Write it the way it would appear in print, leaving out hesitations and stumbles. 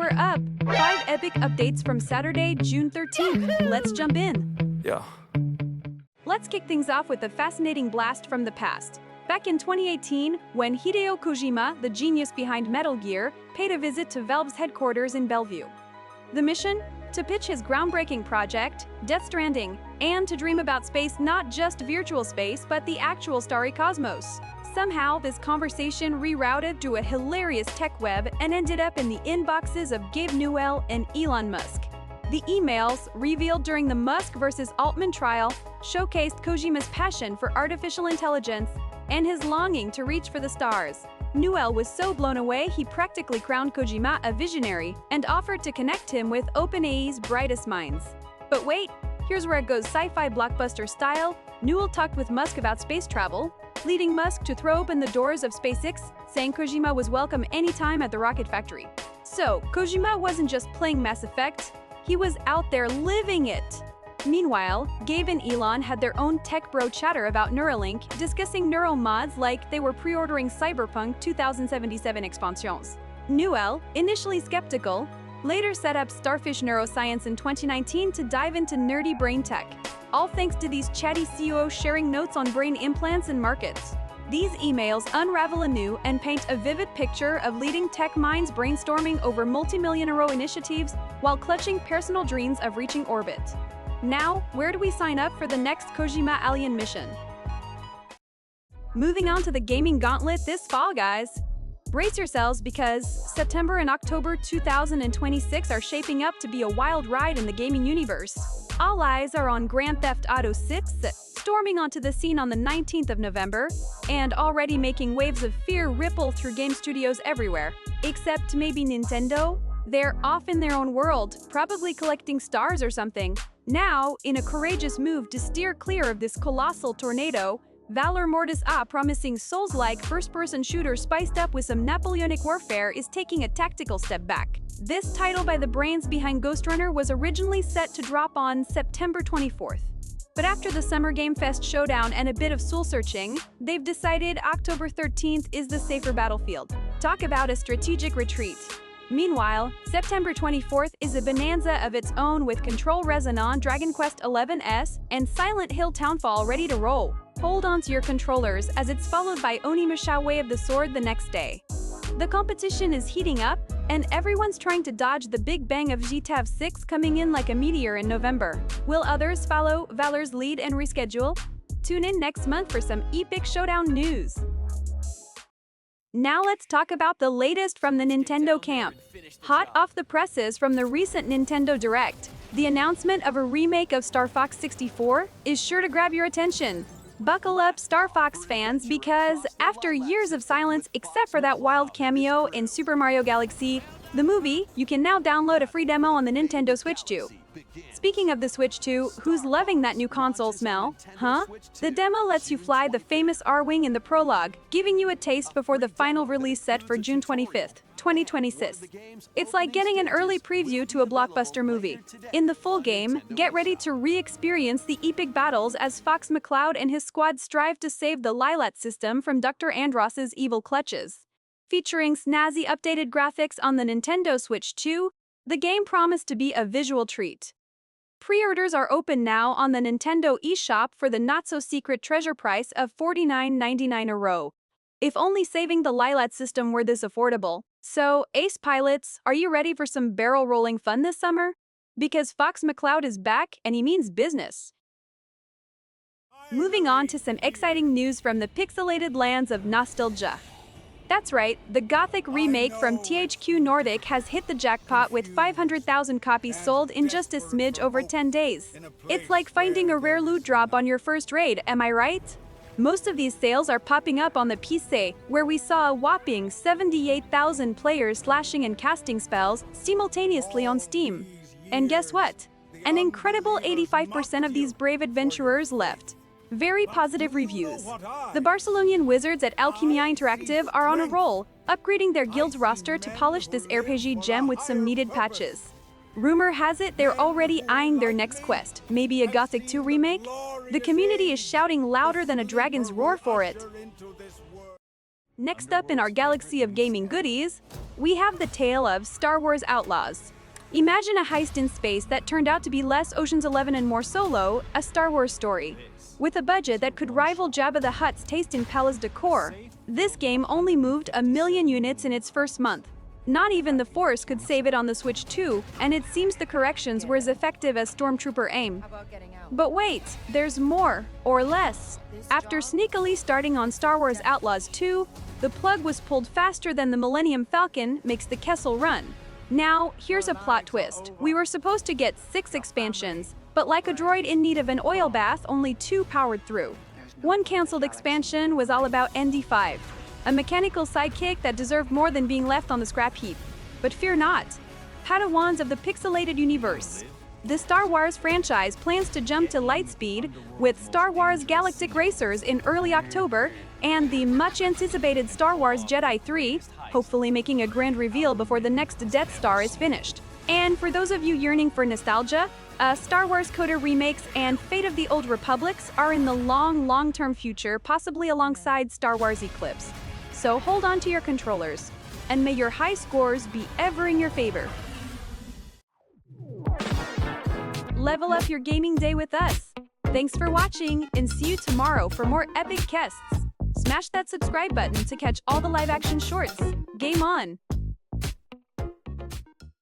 Power up! 5 epic updates from Saturday, June 13th. Let's jump in. Yeah. Let's kick things off with a fascinating blast from the past. Back in 2018, when Hideo Kojima, the genius behind Metal Gear, paid a visit to Valve's headquarters in Bellevue. The mission? To pitch his groundbreaking project, Death Stranding, and to dream about space, not just virtual space, but the actual starry cosmos. Somehow, this conversation rerouted to a hilarious tech web and ended up in the inboxes of Gabe Newell and Elon Musk. The emails, revealed during the Musk versus Altman trial, showcased Kojima's passion for artificial intelligence and his longing to reach for the stars. Newell was so blown away he practically crowned Kojima a visionary and offered to connect him with OpenAI's brightest minds. But wait, here's where it goes sci-fi blockbuster style. Newell talked with Musk about space travel, leading Musk to throw open the doors of SpaceX, saying Kojima was welcome anytime at the rocket factory. So, Kojima wasn't just playing Mass Effect, he was out there living it. Meanwhile, Gabe and Elon had their own tech bro chatter about Neuralink, discussing neural mods like they were pre-ordering Cyberpunk 2077 expansions. Newell, initially skeptical, later set up Starfish Neuroscience in 2019 to dive into nerdy brain tech. All thanks to these chatty CEOs sharing notes on brain implants and markets. These emails unravel anew and paint a vivid picture of leading tech minds brainstorming over multi-million-euro initiatives while clutching personal dreams of reaching orbit. Now, where do we sign up for the next Kojima alien mission? Moving on to the gaming gauntlet this fall, guys. Brace yourselves because September and October 2026 are shaping up to be a wild ride in the gaming universe. All eyes are on Grand Theft Auto 6, storming onto the scene on the 19th of November, and already making waves of fear ripple through game studios everywhere. Except maybe Nintendo? They're off in their own world, probably collecting stars or something. Now, in a courageous move to steer clear of this colossal tornado, Valor Mortis, promising Souls-like first-person shooter spiced up with some Napoleonic warfare, is taking a tactical step back. This title by the brains behind Ghost Runner was originally set to drop on September 24th. But after the Summer Game Fest showdown and a bit of soul-searching, they've decided October 13th is the safer battlefield. Talk about a strategic retreat. Meanwhile, September 24th is a bonanza of its own with Control Resonant, Dragon Quest XI's, and Silent Hill Townfall ready to roll. Hold on to your controllers as it's followed by Onimusha Way of the Sword the next day. The competition is heating up, and everyone's trying to dodge the big bang of GTA 6 coming in like a meteor in November. Will others follow Valor's lead and reschedule? Tune in next month for some epic showdown news. Now let's talk about the latest from the Nintendo camp. Hot off the presses from the recent Nintendo Direct, the announcement of a remake of Star Fox 64 is sure to grab your attention. Buckle up, Star Fox fans, because after years of silence except for that wild cameo in Super Mario Galaxy, the movie, you can now download a free demo on the Nintendo Switch 2. Speaking of the Switch 2, who's loving that new console smell? Huh? The demo lets you fly the famous R-Wing in the prologue, giving you a taste before the final release set for June 25th, 2026. It's like getting an early preview to a blockbuster movie. In the full game, get ready to re-experience the epic battles as Fox McCloud and his squad strive to save the Lilat system from Dr. Andross's evil clutches. Featuring snazzy updated graphics on the Nintendo Switch 2, the game promised to be a visual treat. Pre-orders are open now on the Nintendo eShop for the not-so-secret treasure price of €49.99 a row. If only saving the Lilat system were this affordable. So, Ace Pilots, are you ready for some barrel-rolling fun this summer? Because Fox McCloud is back, and he means business. Moving on to some exciting news from the pixelated lands of nostalgia. That's right, the Gothic remake from THQ Nordic has hit the jackpot with 500,000 copies sold in just a smidge over 10 days. It's like finding a rare loot drop on your first raid, am I right? Most of these sales are popping up on the PC, where we saw a whopping 78,000 players slashing and casting spells simultaneously on Steam. And guess what? An incredible 85% of these brave adventurers left very positive reviews. The Barcelonian wizards at Alchemia Interactive are on a roll, upgrading their guild's roster to polish this RPG gem with some needed patches. Rumor has it they're already eyeing their next quest, maybe a Gothic 2 remake? The community is shouting louder than a dragon's roar for it. Next up in our galaxy of gaming goodies, we have the tale of Star Wars Outlaws. Imagine a heist in space that turned out to be less Ocean's 11 and more Solo, a Star Wars story. With a budget that could rival Jabba the Hutt's taste in palace decor, this game only moved 1 million units in its first month. Not even the Force could save it on the Switch 2, and it seems the corrections were as effective as Stormtrooper aim. But wait, there's more, or less. After sneakily starting on Star Wars Outlaws 2, the plug was pulled faster than the Millennium Falcon makes the Kessel Run. Now, here's a plot twist. We were supposed to get 6 expansions, but like a droid in need of an oil bath, only 2 powered through. One cancelled expansion was all about ND5, a mechanical sidekick that deserved more than being left on the scrap heap. But fear not, Padawans of the pixelated universe. The Star Wars franchise plans to jump to light speed with Star Wars Galactic Racers in early October and the much-anticipated Star Wars Jedi 3, hopefully making a grand reveal before the next Death Star is finished. And for those of you yearning for nostalgia, Star Wars Coder remakes and Fate of the Old Republics are in the long-term future, possibly alongside Star Wars Eclipse. So hold on to your controllers, and may your high scores be ever in your favor. Level up your gaming day with us. Thanks for watching, and see you tomorrow for more epic quests. Smash that subscribe button to catch all the live-action shorts. Game on!